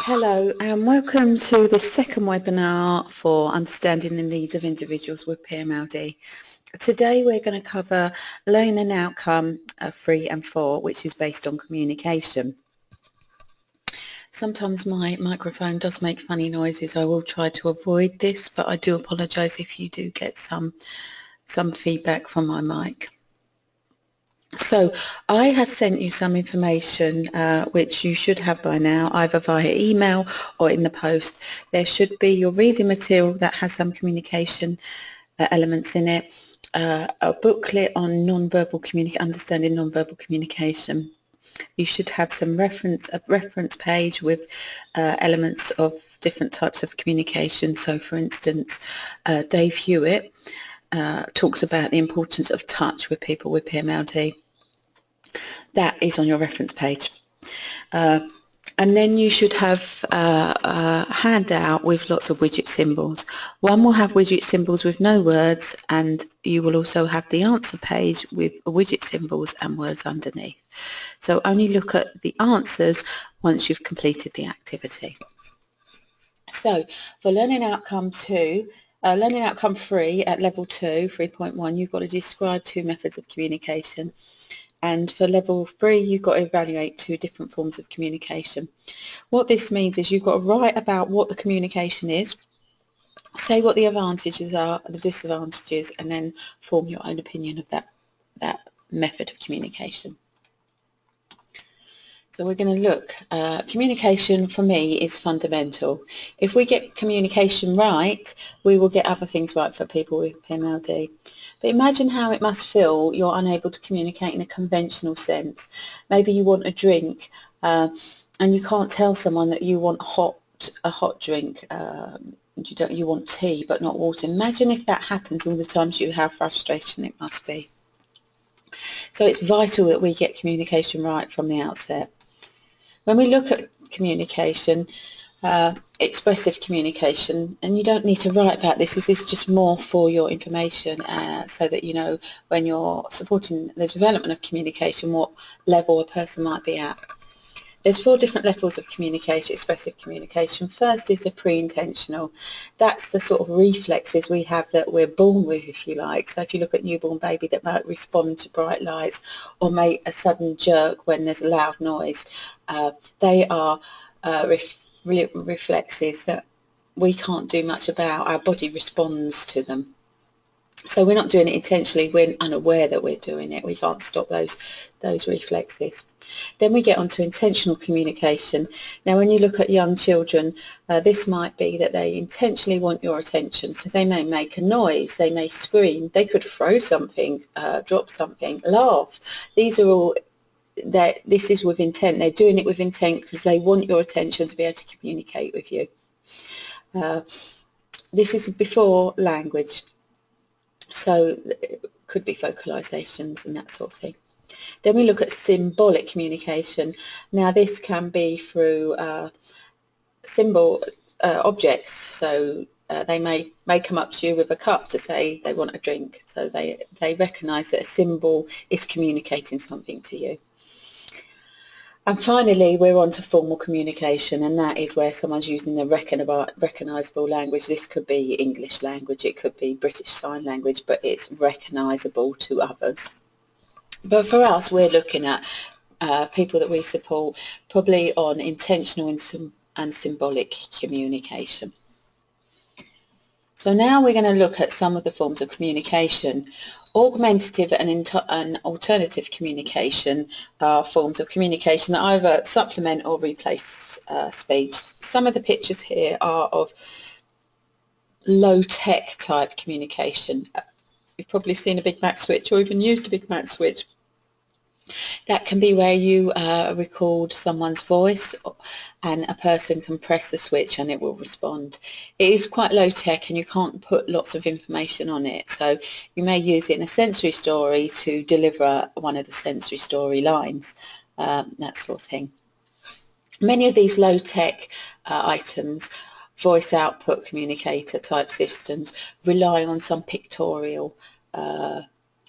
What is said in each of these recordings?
Hello and welcome to the second webinar for Understanding the Needs of Individuals with PMLD. Today we're going to cover Learning Outcome 3 and 4, which is based on communication. Sometimes my microphone does make funny noises. I will try to avoid this, but I do apologise if you do get some feedback from my mic. So I have sent you some information which you should have by now, either via email or in the post. There should be your reading material that has some communication elements in it, a booklet on understanding non-verbal communication. You should have a reference page with elements of different types of communication. So for instance, Dave Hewitt talks about the importance of touch with people with PMLD. That is on your reference page. And then you should have a handout with lots of widget symbols. One will have widget symbols with no words, and you will also have the answer page with widget symbols and words underneath. So only look at the answers once you've completed the activity. So for Learning Outcome 3 at level 2, 3.1, you've got to describe 2 methods of communication. And for level 3, you've got to evaluate 2 different forms of communication. What this means is you've got to write about what the communication is, say what the advantages are, the disadvantages, and then form your own opinion of that method of communication. So we're going to look, communication for me is fundamental. If we get communication right, we will get other things right for people with PMLD. But imagine how it must feel you're unable to communicate in a conventional sense. Maybe you want a drink and you can't tell someone that you want a hot drink. You want tea but not water. Imagine if that happens all the time to you, how frustrating it must be. So it's vital that we get communication right from the outset. When we look at communication, expressive communication, and you don't need to write about this is just more for your information so that you know when you're supporting the development of communication what level a person might be at. There's 4 different levels of communication, expressive communication. First is the pre-intentional. That's the sort of reflexes we have that we're born with, if you like. So if you look at newborn baby that might respond to bright lights or make a sudden jerk when there's a loud noise, they are reflexes that we can't do much about. Our body responds to them. So we're not doing it intentionally, we're unaware that we're doing it. We can't stop those reflexes. Then we get on to intentional communication. Now when you look at young children, this might be that they intentionally want your attention. So they may make a noise, they may scream, they could throw something, drop something, laugh. These are all, this is with intent. They're doing it with intent because they want your attention to be able to communicate with you. This is before language. So it could be vocalizations and that sort of thing. Then we look at symbolic communication. Now this can be through symbol objects. So they may come up to you with a cup to say they want a drink. So they recognize that a symbol is communicating something to you. And finally, we're on to formal communication, and that is where someone's using the recognisable language. This could be English language, it could be British Sign Language, but it's recognisable to others. But for us, we're looking at people that we support probably on intentional and symbolic communication. So now we're going to look at some of the forms of communication. Augmentative and alternative communication are forms of communication that either supplement or replace speech. Some of the pictures here are of low-tech type communication. You've probably seen a Big Mac switch or even used a Big Mac switch. That can be where you record someone's voice and a person can press the switch and it will respond. It is quite low tech and you can't put lots of information on it, so you may use it in a sensory story to deliver one of the sensory story lines, that sort of thing. Many of these low tech items, voice output communicator type systems, rely on some pictorial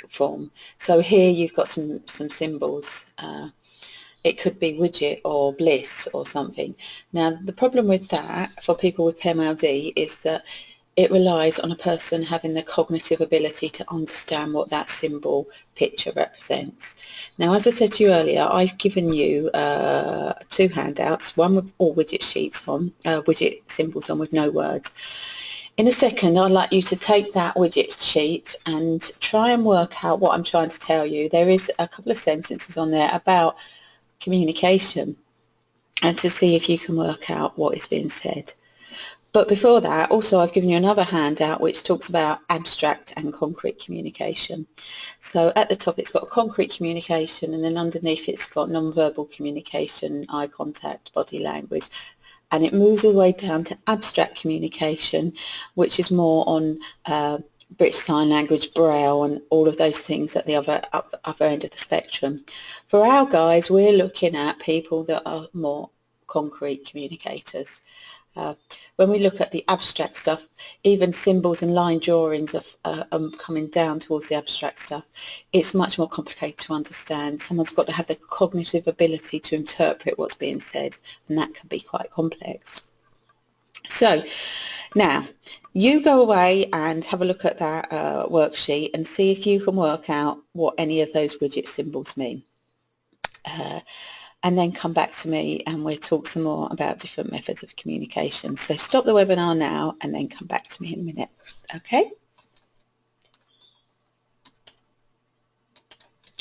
form. So here you've got some symbols it could be widget or bliss or something. Now, the problem with that for people with PMLD is that it relies on a person having the cognitive ability to understand what that symbol picture represents. Now, as I said to you earlier, I've given you 2 handouts, one with all widget sheets on, widget symbols on with no words. In a second, I'd like you to take that widget sheet and try and work out what I'm trying to tell you. There is a couple of sentences on there about communication, and to see if you can work out what is being said. But before that, also I've given you another handout which talks about abstract and concrete communication. So at the top it's got concrete communication, and then underneath it's got non-verbal communication, eye contact, body language, and it moves all the way down to abstract communication, which is more on British Sign Language, Braille, and all of those things at the other end of the spectrum. For our guys, we're looking at people that are more concrete communicators. When we look at the abstract stuff, even symbols and line drawings are coming down towards the abstract stuff. It's much more complicated to understand. Someone's got to have the cognitive ability to interpret what's being said, and that can be quite complex. So now you go away and have a look at that worksheet and see if you can work out what any of those widget symbols mean. And then come back to me and we'll talk some more about different methods of communication. So stop the webinar now and then come back to me in a minute. Okay?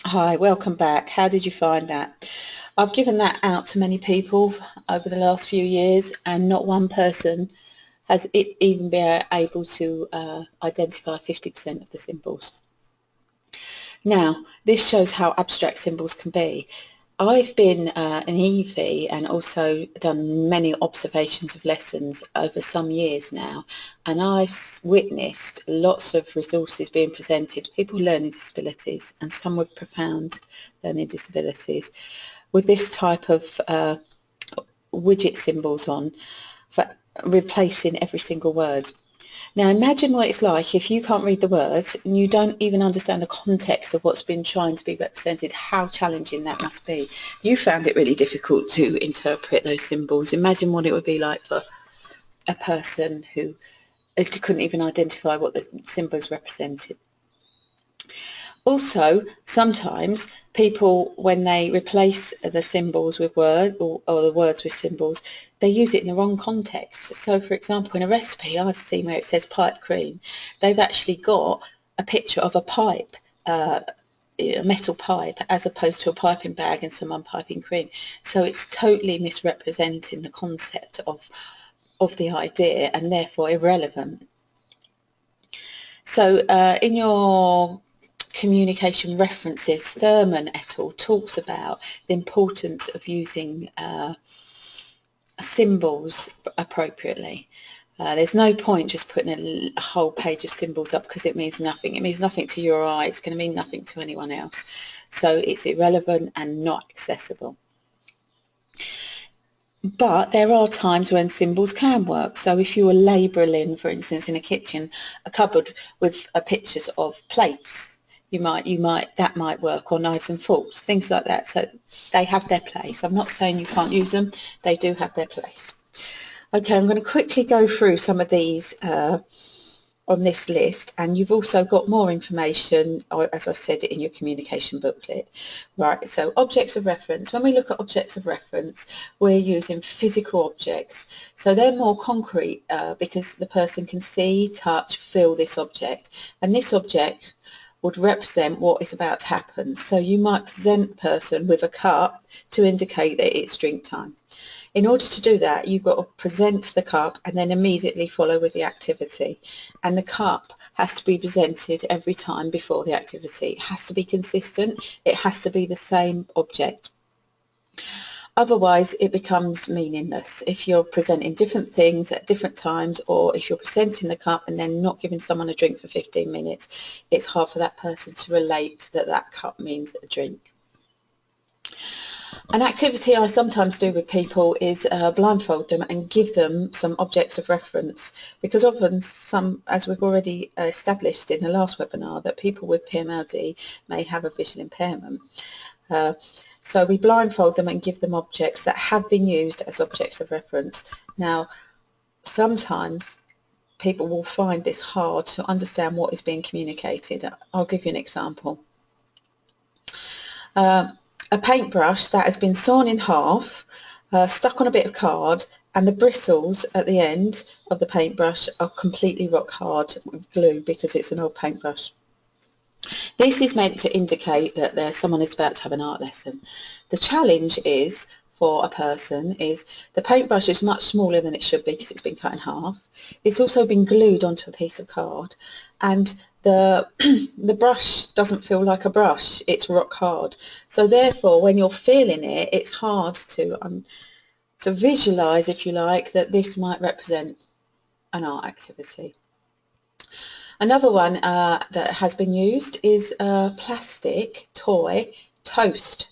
Hi, welcome back. How did you find that? I've given that out to many people over the last few years, and not one person has even been able to identify 50% of the symbols. Now, this shows how abstract symbols can be. I've been an EV and also done many observations of lessons over some years now, and I've witnessed lots of resources being presented, people with learning disabilities and some with profound learning disabilities, with this type of widget symbols on for replacing every single word. Now imagine what it's like if you can't read the words and you don't even understand the context of what's been trying to be represented, how challenging that must be. You found it really difficult to interpret those symbols. Imagine what it would be like for a person who couldn't even identify what the symbols represented. Also, sometimes people, when they replace the symbols with words or the words with symbols, they use it in the wrong context. So, for example, in a recipe I've seen where it says pipe cream, they've actually got a picture of a pipe, a metal pipe, as opposed to a piping bag and someone piping cream. So it's totally misrepresenting the concept of the idea and therefore irrelevant. So in your communication references, Thurman et al. Talks about the importance of using symbols appropriately. There's no point just putting a whole page of symbols up because it means nothing. It means nothing to your eye. It's going to mean nothing to anyone else. So it's irrelevant and not accessible. But there are times when symbols can work. So if you were labelling, for instance, in a kitchen, a cupboard with pictures of plates, that might work, or knives and forks, things like that. So they have their place. I'm not saying you can't use them. They do have their place. Okay, I'm going to quickly go through some of these on this list, and you've also got more information, as I said, in your communication booklet. Right, so objects of reference. When we look at objects of reference, we're using physical objects. So they're more concrete because the person can see, touch, feel this object, and this object would represent what is about to happen. So you might present the person with a cup to indicate that it's drink time. In order to do that, you've got to present the cup and then immediately follow with the activity. And the cup has to be presented every time before the activity. It has to be consistent. It has to be the same object. Otherwise, it becomes meaningless if you're presenting different things at different times, or if you're presenting the cup and then not giving someone a drink for 15 minutes. It's hard for that person to relate that that cup means a drink. An activity I sometimes do with people is blindfold them and give them some objects of reference, because often as we've already established in the last webinar, that people with PMLD may have a visual impairment. So we blindfold them and give them objects that have been used as objects of reference. Now, sometimes people will find this hard to understand what is being communicated. I'll give you an example. A paintbrush that has been sawn in half, stuck on a bit of card, and the bristles at the end of the paintbrush are completely rock hard with glue because it's an old paintbrush. This is meant to indicate that someone is about to have an art lesson. The challenge is, for a person, is the paintbrush is much smaller than it should be because it's been cut in half. It's also been glued onto a piece of card, and the brush doesn't feel like a brush, it's rock hard. So therefore, when you're feeling it, it's hard to visualise, if you like, that this might represent an art activity. Another one that has been used is a plastic toy toast,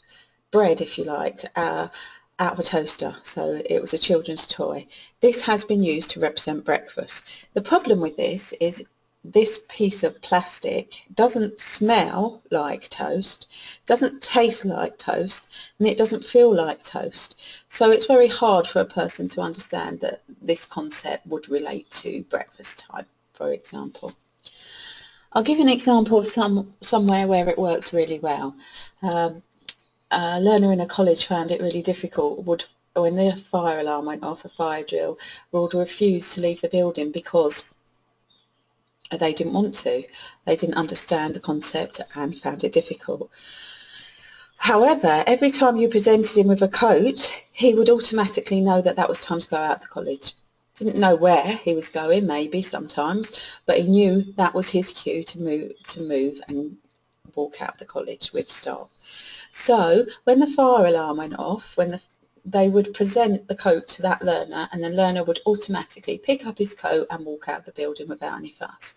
bread if you like, out of a toaster. So it was a children's toy. This has been used to represent breakfast. The problem with this is this piece of plastic doesn't smell like toast, doesn't taste like toast, and it doesn't feel like toast. So it's very hard for a person to understand that this concept would relate to breakfast time, for example. I'll give you an example of somewhere where it works really well. A learner in a college found it really difficult when the fire alarm went off, a fire drill, would refuse to leave the building because they didn't want to. They didn't understand the concept and found it difficult. However, every time you presented him with a coat, he would automatically know that that was time to go out of the college. Didn't know where he was going, maybe sometimes, but he knew that was his cue to move and walk out of the college with staff. So when the fire alarm went off, they would present the coat to that learner, and the learner would automatically pick up his coat and walk out of the building without any fuss.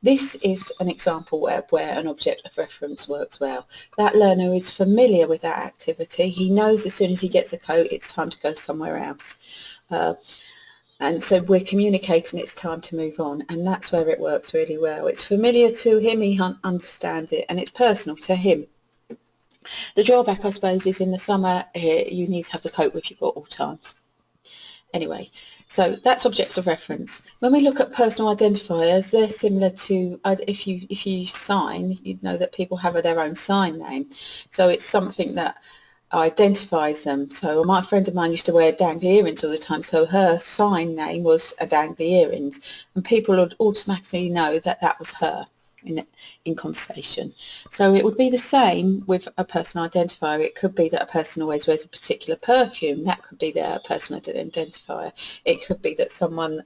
This is an example where an object of reference works well. That learner is familiar with that activity. He knows as soon as he gets a coat, it's time to go somewhere else. And so we're communicating it's time to move on, and that's where it works really well. It's familiar to him, he understands it, and it's personal to him. The drawback, I suppose, is in the summer you need to have the coat with you at all times. Anyway, so that's objects of reference. When we look at personal identifiers, they're similar to, if you sign, you'd know that people have their own sign name. So it's something that identifies them. So my friend of mine used to wear dangly earrings all the time, so her sign name was a dangly earrings, and people would automatically know that that was her in conversation. So it would be the same with a personal identifier. It could be that a person always wears a particular perfume. That could be their personal identifier. It could be that someone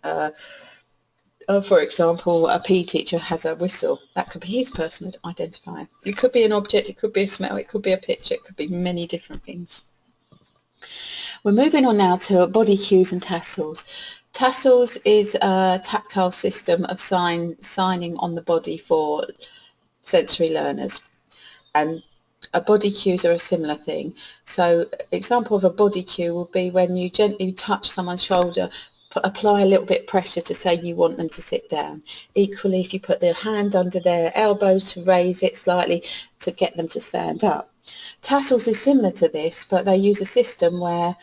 for example, a PE teacher has a whistle. That could be his personal identifier. It could be an object, it could be a smell, it could be a picture, it could be many different things. We're moving on now to body cues and tassels. Tassels is a tactile system of signing on the body for sensory learners. And body cues are a similar thing. So example of a body cue would be when you gently touch someone's shoulder, apply a little bit of pressure to say you want them to sit down. Equally, if you put their hand under their elbow to raise it slightly to get them to stand up. Tassels is similar to this, but they use a system where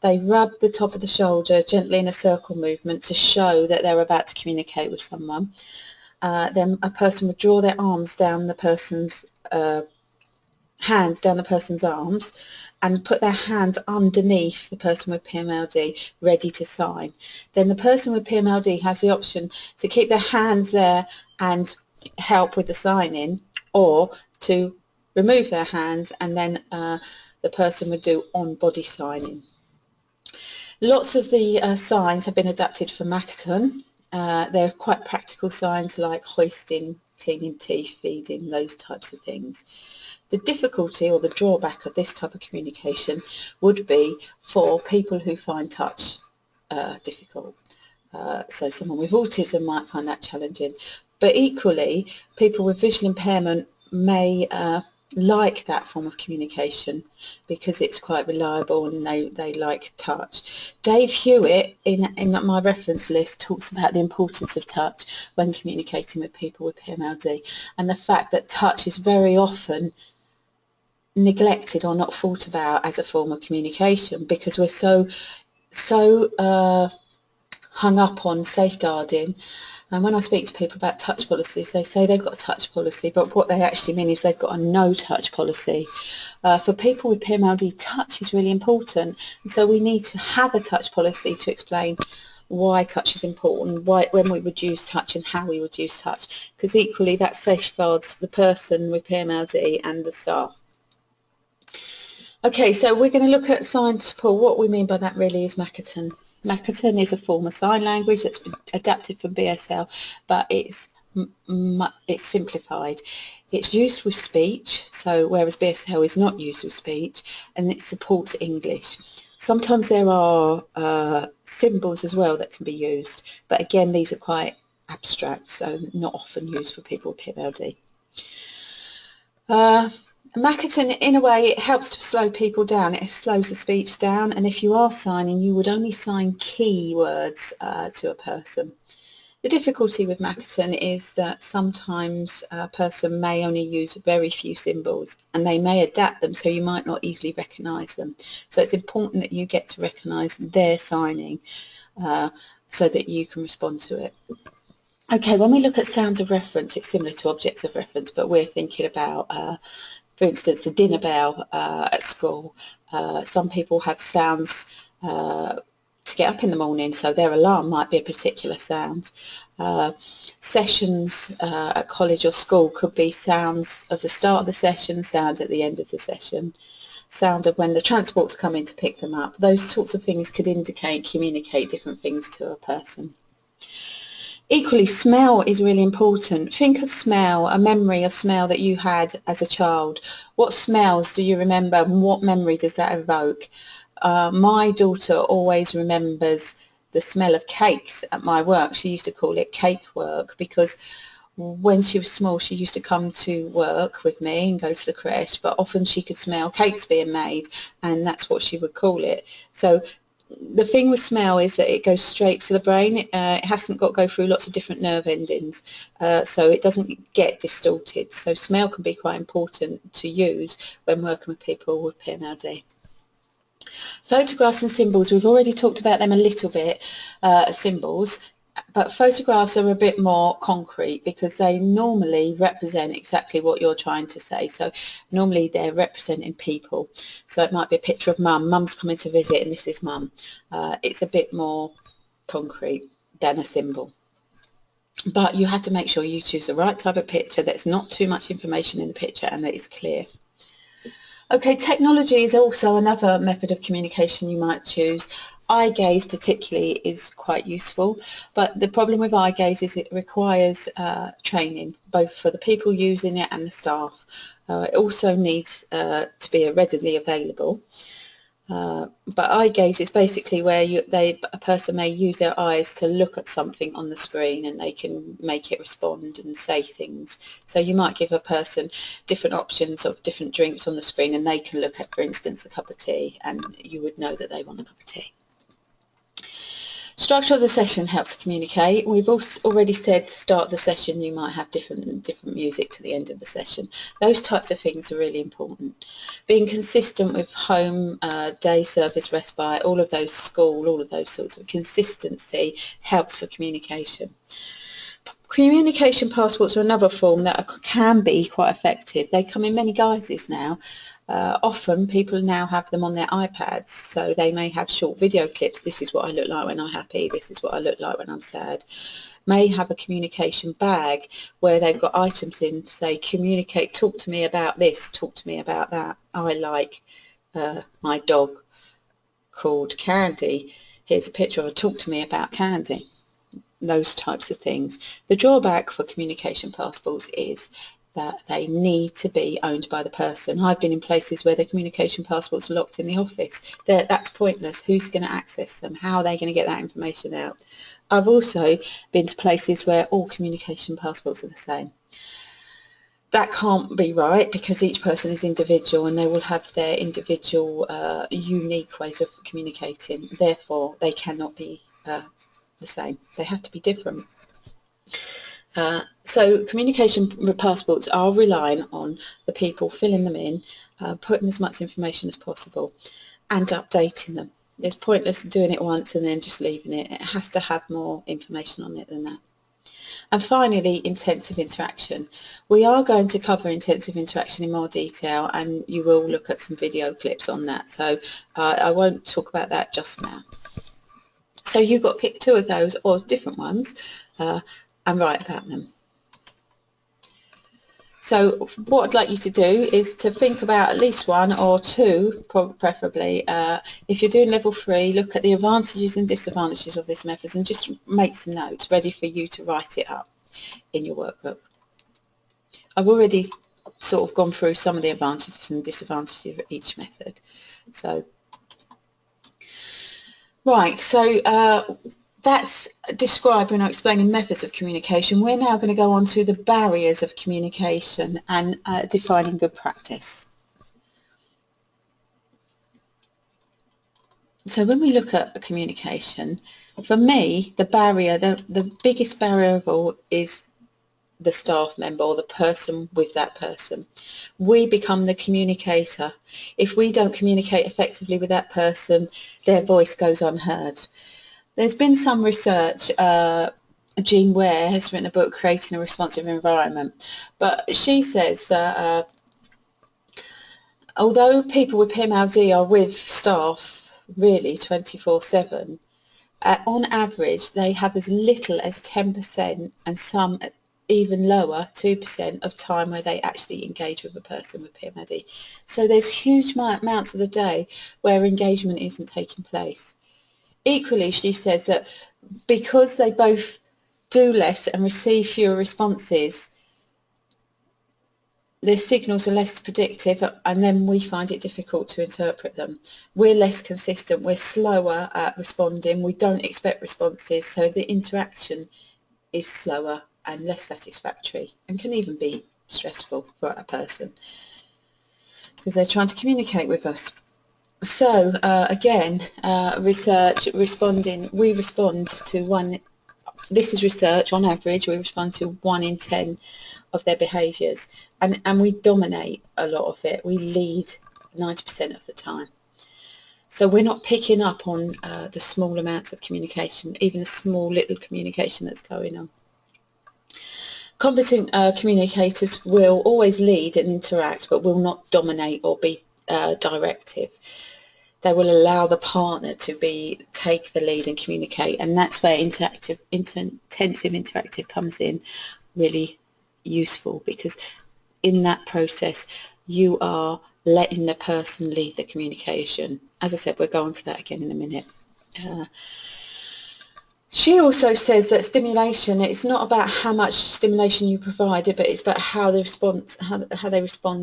they rub the top of the shoulder gently in a circle movement to show that they're about to communicate with someone. Then a person would draw their arms down the person's hands down the person's arms and put their hands underneath the person with PMLD ready to sign. Then the person with PMLD has the option to keep their hands there and help with the signing, or to remove their hands and then the person would do on-body signing. Lots of the signs have been adapted for Makaton. They're quite practical signs like hoisting, cleaning teeth, feeding, those types of things. The difficulty or the drawback of this type of communication would be for people who find touch difficult. So someone with autism might find that challenging. But equally, people with visual impairment may like that form of communication because it's quite reliable and they like touch. Dave Hewitt in my reference list talks about the importance of touch when communicating with people with PMLD, and the fact that touch is very often neglected or not thought about as a form of communication, because we're so hung up on safeguarding. And when I speak to people about touch policies, they say they've got a touch policy, but what they actually mean is they've got a no touch policy. For people with PMLD, touch is really important, and so we need to have a touch policy to explain why touch is important, when we would use touch and how we would use touch, because equally that safeguards the person with PMLD and the staff. Okay, so we're going to look at sign support. What we mean by that really is Makaton. Makaton is a form of sign language that's been adapted from BSL, but it's simplified. It's used with speech, so whereas BSL is not used with speech, and it supports English. Sometimes there are symbols as well that can be used, but again these are quite abstract, so not often used for people with PMLD. Makaton, in a way, it helps to slow people down. It slows the speech down, and if you are signing, you would only sign key words to a person. The difficulty with Makaton is that sometimes a person may only use very few symbols, and they may adapt them so you might not easily recognise them. So it's important that you get to recognise their signing so that you can respond to it. Okay, when we look at sounds of reference, it's similar to objects of reference, but we're thinking about for instance, the dinner bell at school. Some people have sounds to get up in the morning, so their alarm might be a particular sound. Sessions at college or school could be sounds of the start of the session, sound at the end of the session, sound of when the transport's coming to pick them up. Those sorts of things could communicate different things to a person. Equally, smell is really important. Think of smell, a memory of smell that you had as a child. What smells do you remember, and what memory does that evoke? My daughter always remembers the smell of cakes at my work. She used to call it cake work, because when she was small she used to come to work with me and go to the creche, but often she could smell cakes being made, and that's what she would call it. So the thing with smell is that it goes straight to the brain. It hasn't got to go through lots of different nerve endings, so it doesn't get distorted. So smell can be quite important to use when working with people with PMLD. Photographs and symbols, we've already talked about them a little bit, symbols, but photographs are a bit more concrete because they normally represent exactly what you're trying to say. So normally they're representing people. So it might be a picture of mum. Mum's coming to visit and this is mum. It's a bit more concrete than a symbol. But you have to make sure you choose the right type of picture, that's not too much information in the picture, and that it's clear. Okay, technology is also another method of communication you might choose. Eye gaze particularly is quite useful, but the problem with eye gaze is it requires training, both for the people using it and the staff. It also needs to be readily available. But eye gaze is basically where a person may use their eyes to look at something on the screen and they can make it respond and say things. So you might give a person different options of different drinks on the screen and they can look at, for instance, a cup of tea, and you would know that they want a cup of tea. Structure of the session helps communicate. We've already said to start the session you might have different music to the end of the session. Those types of things are really important. Being consistent with home, day service, respite, all of those, school, all of those sorts of consistency helps for communication. Communication passports are another form that can be quite effective. They come in many guises now. Often people now have them on their iPads, so they may have short video clips. This is what I look like when I'm happy, this is what I look like when I'm sad. May have a communication bag where they've got items in to say, communicate, talk to me about this, talk to me about that. I like my dog called Candy. Here's a picture of her, talk to me about Candy. Those types of things. The drawback for communication passports is that they need to be owned by the person. I've been in places where the communication passports are locked in the office. That's pointless. Who's going to access them? How are they going to get that information out? I've also been to places where all communication passports are the same. That can't be right because each person is individual and they will have their individual unique ways of communicating. Therefore, they cannot be the same. They have to be different. So communication passports are relying on the people filling them in, putting as much information as possible and updating them. It's pointless doing it once and then just leaving it. It has to have more information on it than that. And finally, intensive interaction. We are going to cover intensive interaction in more detail, and you will look at some video clips on that. So I won't talk about that just now. So you've got to pick two of those or different ones and write about them. So what I'd like you to do is to think about at least one or two, preferably. If you're doing level 3, look at the advantages and disadvantages of this method and just make some notes ready for you to write it up in your workbook. I've already sort of gone through some of the advantages and disadvantages of each method. So, right, so that's describing or explaining methods of communication. We're now going to go on to the barriers of communication and defining good practice. So when we look at communication, for me, the barrier, the biggest barrier of all is the staff member or the person with that person. We become the communicator. If we don't communicate effectively with that person, their voice goes unheard. There's been some research, Jean Ware has written a book, Creating a Responsive Environment, but she says that although people with PMLD are with staff really 24/7, on average they have as little as 10% and some even lower, 2% of time where they actually engage with a person with PMLD. So there's huge amounts of the day where engagement isn't taking place. Equally, she says that because they both do less and receive fewer responses, their signals are less predictive, and then we find it difficult to interpret them. We're less consistent, we're slower at responding, we don't expect responses, so the interaction is slower and less satisfactory and can even be stressful for a person because they're trying to communicate with us. So again, research, we respond to one, this is research, on average we respond to 1 in 10 of their behaviours, and we dominate a lot of it, we lead 90% of the time. So we're not picking up on the small amounts of communication, even the small little communication that's going on. Competent communicators will always lead and interact, but will not dominate or be directive. They will allow the partner to take the lead and communicate, and that's where intensive interactive comes in really useful, because in that process you are letting the person lead the communication. As I said, we'll go on to that again in a minute. She also says that stimulation, it's not about how much stimulation you provide, but it's about how they respond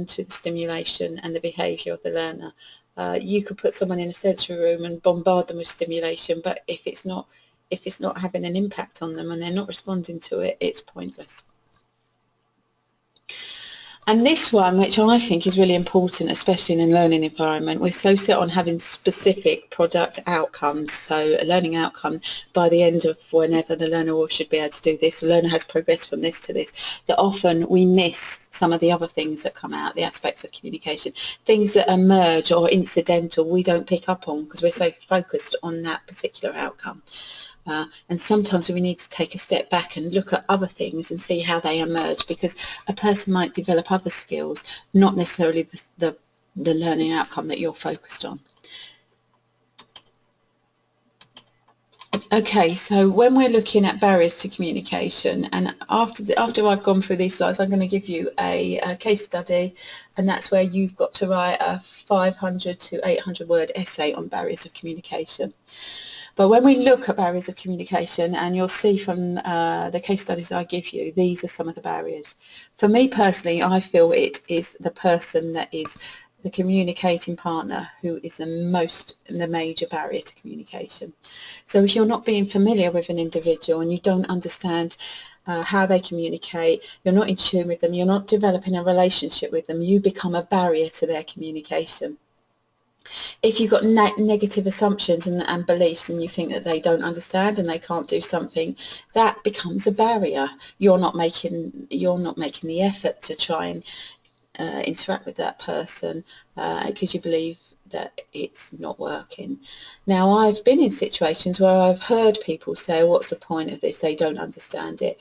to the stimulation and the behaviour of the learner. You could put someone in a sensory room and bombard them with stimulation, but if it's not having an impact on them and they're not responding to it, it's pointless. And this one, which I think is really important, especially in a learning environment, we're so set on having specific product outcomes. So a learning outcome by the end of whenever the learner should be able to do this, the learner has progressed from this to this, that often we miss some of the other things that come out, the aspects of communication, things that emerge or incidental we don't pick up on because we're so focused on that particular outcome. And sometimes we need to take a step back and look at other things and see how they emerge, because a person might develop other skills, not necessarily the learning outcome that you're focused on. Okay, so when we're looking at barriers to communication, and after I've gone through these slides, I'm going to give you a case study, and that's where you've got to write a 500 to 800 word essay on barriers of communication. But when we look at barriers of communication, and you'll see from the case studies I give you, these are some of the barriers. For me personally, I feel it is the person that is the communicating partner who is the major barrier to communication. So if you're not being familiar with an individual and you don't understand how they communicate, you're not in tune with them, you're not developing a relationship with them, you become a barrier to their communication. If you've got negative assumptions and beliefs, and you think that they don't understand and they can't do something, that becomes a barrier. You're not making the effort to try and interact with that person because you believe that it's not working. Now, I've been in situations where I've heard people say, what's the point of this? They don't understand it.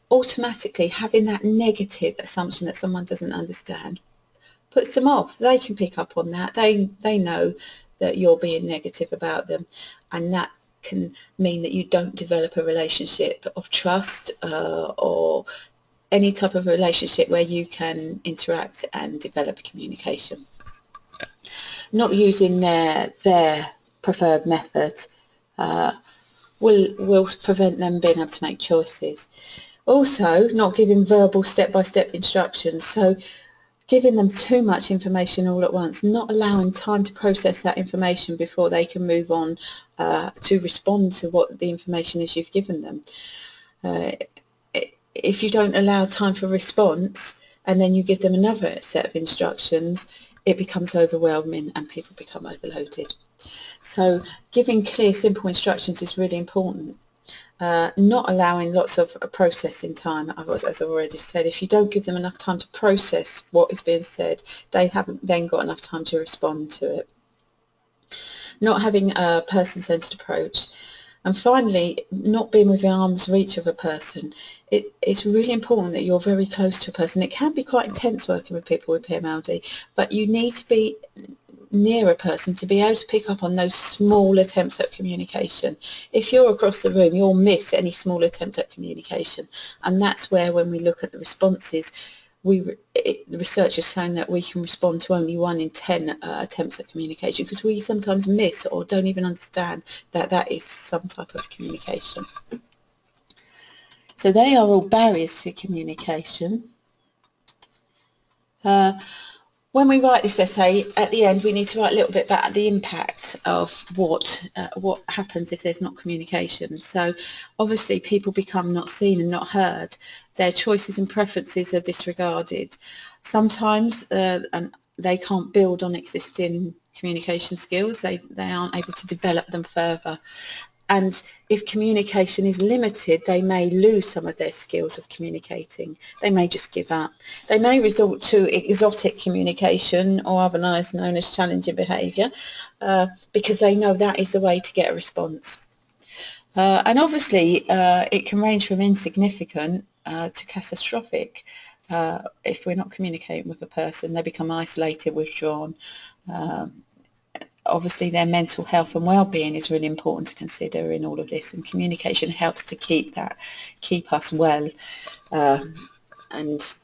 Automatically having that negative assumption that someone doesn't understand puts them off. They can pick up on that. They know that you're being negative about them, and that can mean that you don't develop a relationship of trust or any type of relationship where you can interact and develop communication. Not using their preferred method will prevent them being able to make choices. Also, not giving verbal step-by-step instructions. So giving them too much information all at once, not allowing time to process that information before they can move on to respond to what the information is you've given them. If you don't allow time for response and then you give them another set of instructions, it becomes overwhelming and people become overloaded. So giving clear, simple instructions is really important. Not allowing lots of processing time, as I've already said. If you don't give them enough time to process what is being said, they haven't then got enough time to respond to it. Not having a person-centered approach. And finally, not being within arm's reach of a person. It's really important that you're very close to a person. It can be quite intense working with people with PMLD, but you need to be near a person to be able to pick up on those small attempts at communication. If you're across the room, you'll miss any small attempt at communication, and that's where, when we look at the responses, the research has shown that we can respond to only 1 in 10 attempts at communication, because we sometimes miss or don't even understand that that is some type of communication. So they are all barriers to communication. When we write this essay, at the end we need to write a little bit about the impact of what happens if there's not communication. So obviously people become not seen and not heard. Their choices and preferences are disregarded. Sometimes and they can't build on existing communication skills. They aren't able to develop them further. And if communication is limited, they may lose some of their skills of communicating. They may just give up. They may resort to exotic communication, or otherwise known as challenging behaviour, because they know that is the way to get a response. And obviously it can range from insignificant to catastrophic. If we're not communicating with a person, they become isolated, withdrawn. Obviously their mental health and well-being is really important to consider in all of this, and communication helps to keep us well and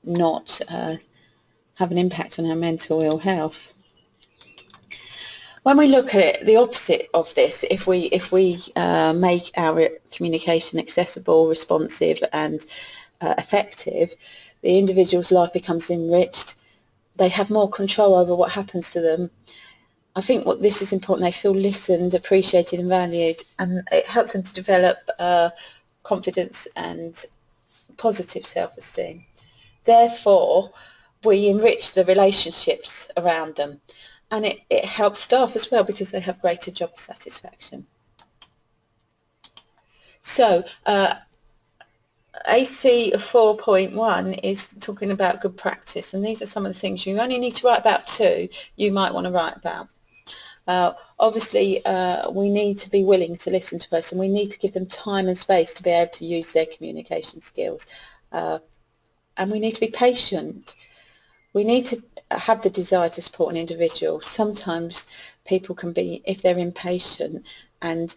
not have an impact on our mental ill health. When we look at it, the opposite of this, if we make our communication accessible, responsive and effective, the individual's life becomes enriched. They have more control over what happens to them. I think what this is important, they feel listened, appreciated and valued, and it helps them to develop confidence and positive self-esteem. Therefore, we enrich the relationships around them, and it helps staff as well because they have greater job satisfaction. So AC 4.1 is talking about good practice, and these are some of the things. You only need to write about 2 you might want to write about. Obviously we need to be willing to listen to a person. We need to give them time and space to be able to use their communication skills, and we need to be patient. We need to have the desire to support an individual. Sometimes people can be, if they're impatient, and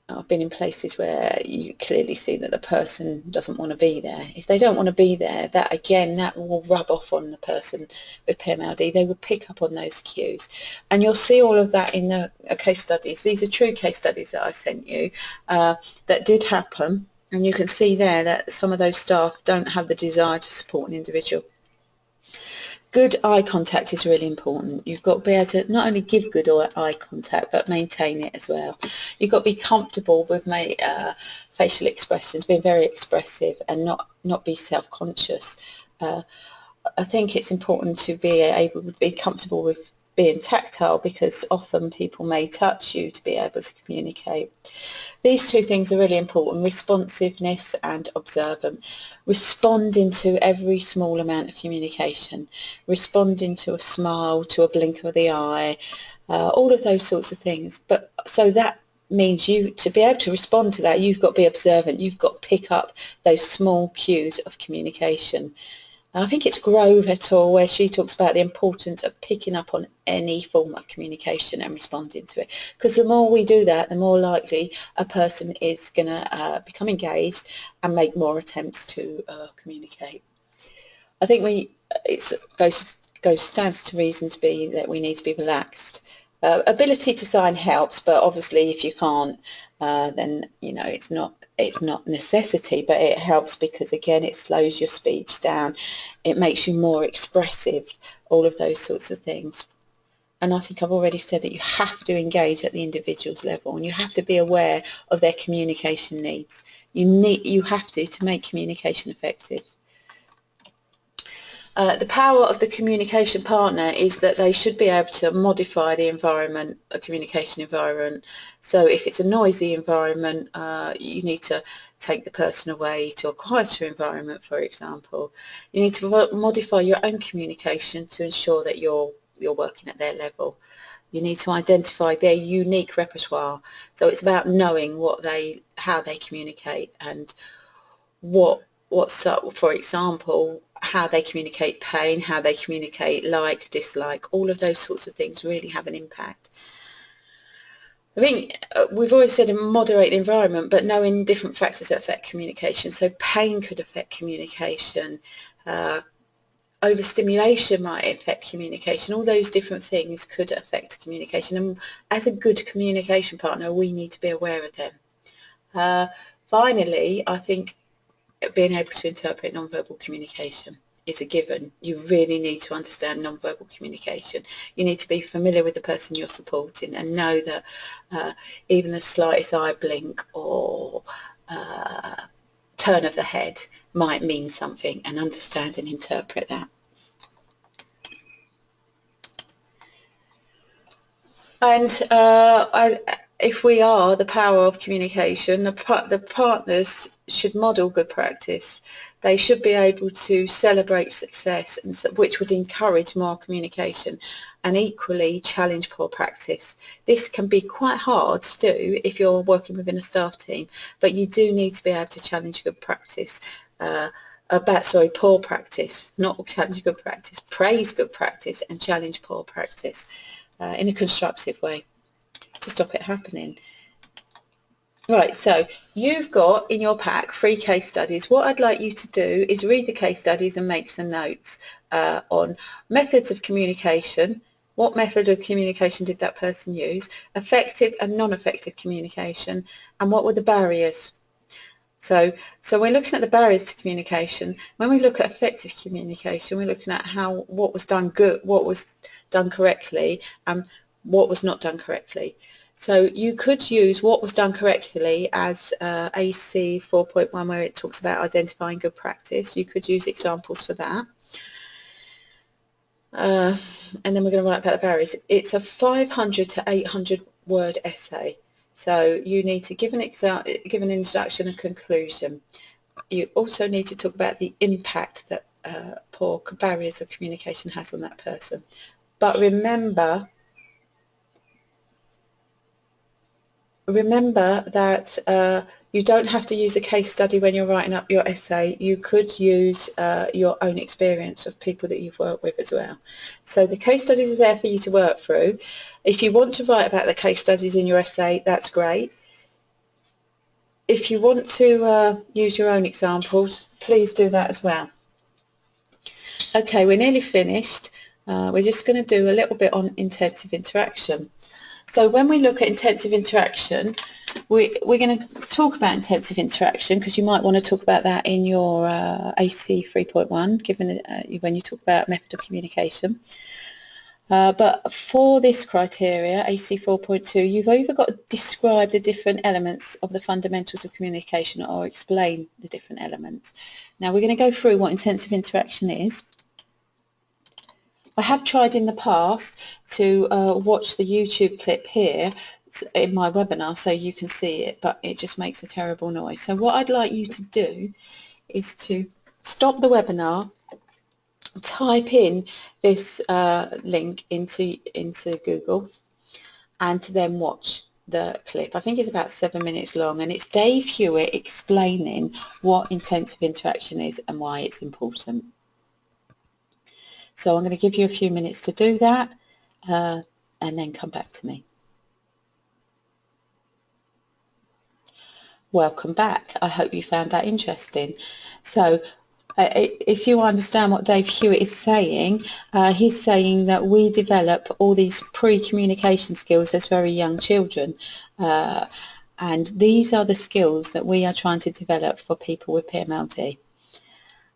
I've been in places where you clearly see that the person doesn't want to be there. If they don't want to be there, that again, that will rub off on the person with PMLD. They will pick up on those cues. And you'll see all of that in the case studies. These are true case studies that I sent you that did happen. And you can see there that some of those staff don't have the desire to support an individual. Good eye contact is really important. You've got to be able to not only give good eye contact, but maintain it as well. You've got to be comfortable with facial expressions, being very expressive, and not be self-conscious. I think it's important to be able to be comfortable with being tactile, because often people may touch you to be able to communicate. These two things are really important: responsiveness and observant. Responding to every small amount of communication, responding to a smile, to a blink of the eye, all of those sorts of things. But so that means you, to be able to respond to that, you've got to be observant. You've got to pick up those small cues of communication. I think it's Grove et al. Where she talks about the importance of picking up on any form of communication and responding to it, because the more we do that, the more likely a person is going to become engaged and make more attempts to communicate. I think it stands to reason to be that we need to be relaxed. Ability to sign helps, but obviously if you can't, then it's not necessity, but it helps because, again, it slows your speech down, it makes you more expressive, all of those sorts of things. And I think I've already said that you have to engage at the individual's level, and you have to be aware of their communication needs. You have to make communication effective. The power of the communication partner is that they should be able to modify the environment, a communication environment. So if it's a noisy environment, you need to take the person away to a quieter environment, for example. You need to modify your own communication to ensure that you're working at their level. You need to identify their unique repertoire. So it's about knowing how they communicate, and for example, how they communicate pain, how they communicate like, dislike, all of those sorts of things really have an impact. I think we've always said moderate the environment, but knowing different factors that affect communication. So pain could affect communication, overstimulation might affect communication, all those different things could affect communication, and as a good communication partner we need to be aware of them. Finally, I think being able to interpret non-verbal communication is a given. You really need to understand non-verbal communication. You need to be familiar with the person you're supporting and know that even the slightest eye blink or turn of the head might mean something, and understand and interpret that. And if we are the power of communication, the partners should model good practice. They should be able to celebrate success, which would encourage more communication, and equally challenge poor practice. This can be quite hard to do if you're working within a staff team, but you do need to be able to challenge good practice. Poor practice, not challenge good practice. Praise good practice and challenge poor practice in a constructive way to stop it happening. Right, so you've got in your pack 3 case studies. What I'd like you to do is read the case studies and make some notes on methods of communication. What method of communication did that person use? Effective and non-effective communication, and what were the barriers? So we're looking at the barriers to communication. When we look at effective communication, we're looking at what was done good, what was done correctly, and what was not done correctly. So you could use what was done correctly as AC 4.1, where it talks about identifying good practice. You could use examples for that. And then we're going to write about the barriers. It's a 500 to 800 word essay. So you need to give an introduction and conclusion. You also need to talk about the impact that poor barriers of communication has on that person. But remember that you don't have to use a case study when you're writing up your essay. You could use your own experience of people that you've worked with as well. So the case studies are there for you to work through. If you want to write about the case studies in your essay, that's great. If you want to use your own examples, please do that as well. Okay, we're nearly finished. We're just going to do a little bit on intensive interaction. So when we look at intensive interaction, we're going to talk about intensive interaction because you might want to talk about that in your AC 3.1, given when you talk about method of communication. But for this criteria, AC 4.2, you've either got to describe the different elements of the fundamentals of communication or explain the different elements. Now we're going to go through what intensive interaction is. I have tried in the past to watch the YouTube clip here in my webinar so you can see it, but it just makes a terrible noise. So what I'd like you to do is to stop the webinar, type in this link into Google, and to then watch the clip. I think it's about 7 minutes long, and it's Dave Hewitt explaining what intensive interaction is and why it's important. So I'm going to give you a few minutes to do that and then come back to me. Welcome back. I hope you found that interesting. So if you understand what Dave Hewitt is saying, he's saying that we develop all these pre-communication skills as very young children, and these are the skills that we are trying to develop for people with PMLD.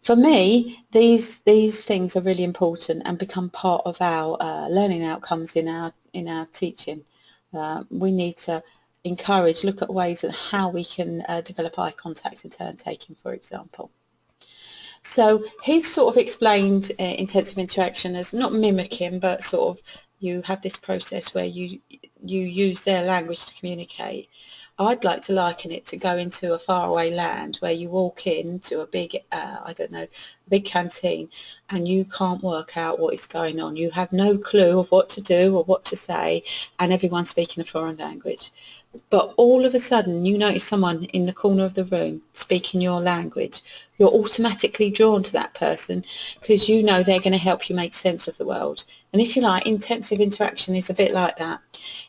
For me, these things are really important and become part of our learning outcomes in our teaching. We need to encourage, look at ways of how we can develop eye contact and turn taking, for example. So he's sort of explained intensive interaction as not mimicking, but sort of you have this process where you use their language to communicate. I'd like to liken it to go into a faraway land where you walk into a big, I don't know, big canteen, and you can't work out what is going on. You have no clue of what to do or what to say, and everyone's speaking a foreign language. But all of a sudden you notice someone in the corner of the room speaking your language. You're automatically drawn to that person because you know they're going to help you make sense of the world. And if you like, intensive interaction is a bit like that.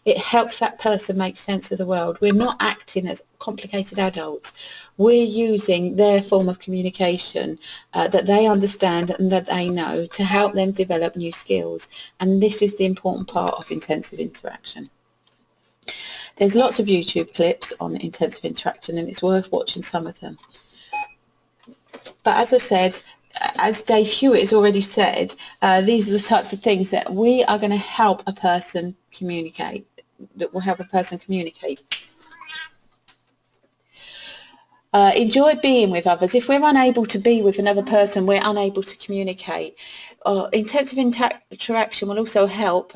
It helps that person make sense of the world. We're not acting as complicated adults. We're using their form of communication that they understand and that they know to help them develop new skills. And this is the important part of intensive interaction. There's lots of YouTube clips on intensive interaction, and it's worth watching some of them. But as I said, as Dave Hewitt has already said, these are the types of things that we are going to help a person communicate, that will help a person communicate. Enjoy being with others. If we're unable to be with another person, we're unable to communicate. Intensive interaction will also help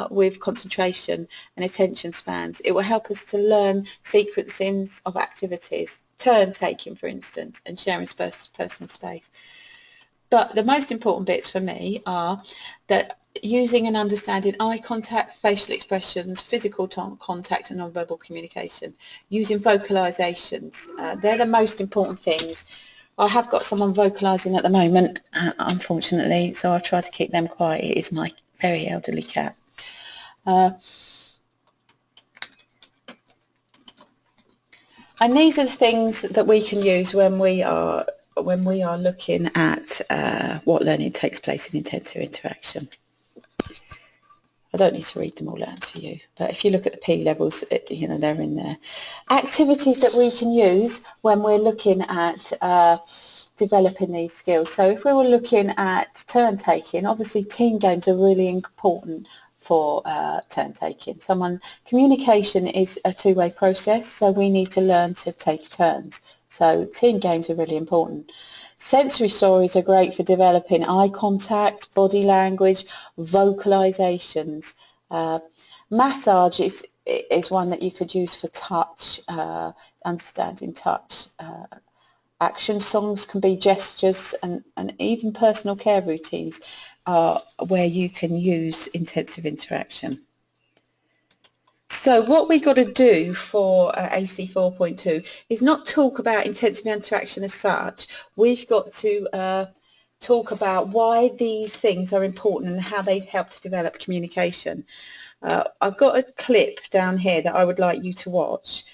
with concentration and attention spans. It will help us to learn sequencings of activities, turn taking, for instance, and sharing personal space. But the most important bits for me are that using and understanding eye contact, facial expressions, physical contact and non-verbal communication, using vocalizations. They're the most important things. I have got someone vocalizing at the moment, unfortunately, so I've tried to keep them quiet. It is my very elderly cat. And these are the things that we can use when we are looking at what learning takes place in intensive interaction. I don't need to read them all out to you, but if you look at the P levels, you know, they're in there. Activities that we can use when we're looking at developing these skills. So if we were looking at turn taking, obviously team games are really important for turn taking. Communication is a two-way process, so we need to learn to take turns. So team games are really important. Sensory stories are great for developing eye contact, body language, vocalizations. Massage is one that you could use for touch, understanding touch. Action songs can be gestures, and even personal care routines are where you can use intensive interaction. So what we've got to do for AC 4.2 is not talk about intensive interaction as such. We've got to talk about why these things are important and how they help to develop communication. I've got a clip down here that I would like you to watch.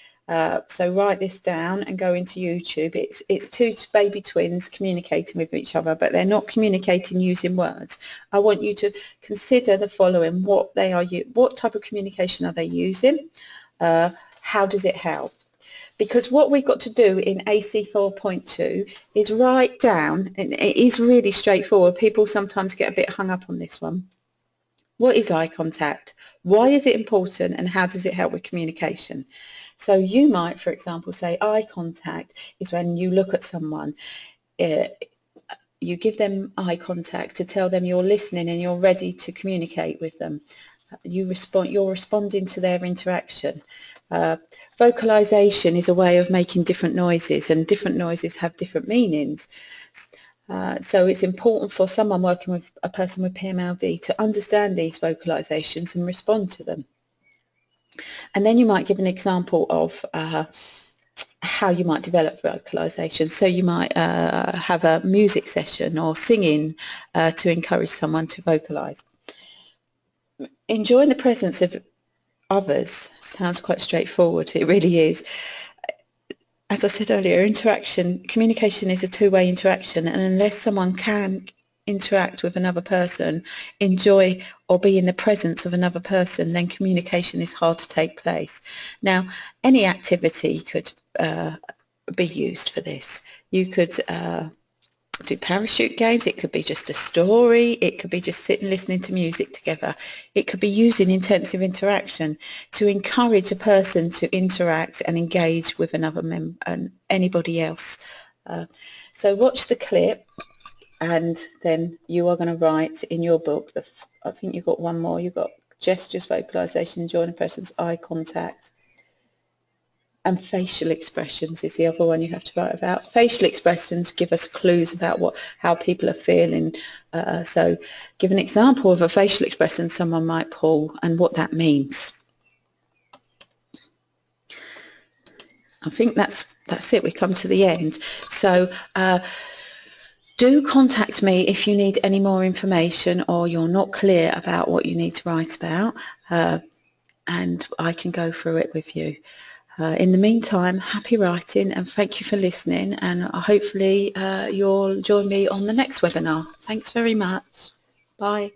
So write this down and go into YouTube. It's two baby twins communicating with each other, but they're not communicating using words. I want you to consider the following: what type of communication are they using? How does it help? Because what we've got to do in AC 4.2 is write down, and it is really straightforward. People sometimes get a bit hung up on this one. What is eye contact? Why is it important, and how does it help with communication? So you might, for example, say eye contact is when you look at someone you give them eye contact to tell them you're listening and you're ready to communicate with them. You're responding to their interaction. Vocalization is a way of making different noises, and different noises have different meanings. So it's important for someone working with a person with PMLD to understand these vocalizations and respond to them. And then you might give an example of how you might develop vocalization. So you might have a music session or singing to encourage someone to vocalize. Enjoying the presence of others sounds quite straightforward. It really is. As I said earlier, communication is a two-way interaction, and unless someone can interact with another person, enjoy or be in the presence of another person, then communication is hard to take place. Now, any activity could be used for this. You could do parachute games, it could be just a story, it could be just sitting listening to music together, it could be using intensive interaction to encourage a person to interact and engage with another member and anybody else. So watch the clip, and then you are going to write in your book, I think you've got one more, you've got gestures, vocalization, enjoying the presence, eye contact, and facial expressions is the other one you have to write about. Facial expressions give us clues about how people are feeling. So give an example of a facial expression someone might pull and what that means. I think that's it. We come to the end. So do contact me if you need any more information or you're not clear about what you need to write about, and I can go through it with you. In the meantime, happy writing, and thank you for listening, and hopefully you'll join me on the next webinar. Thanks very much. Bye.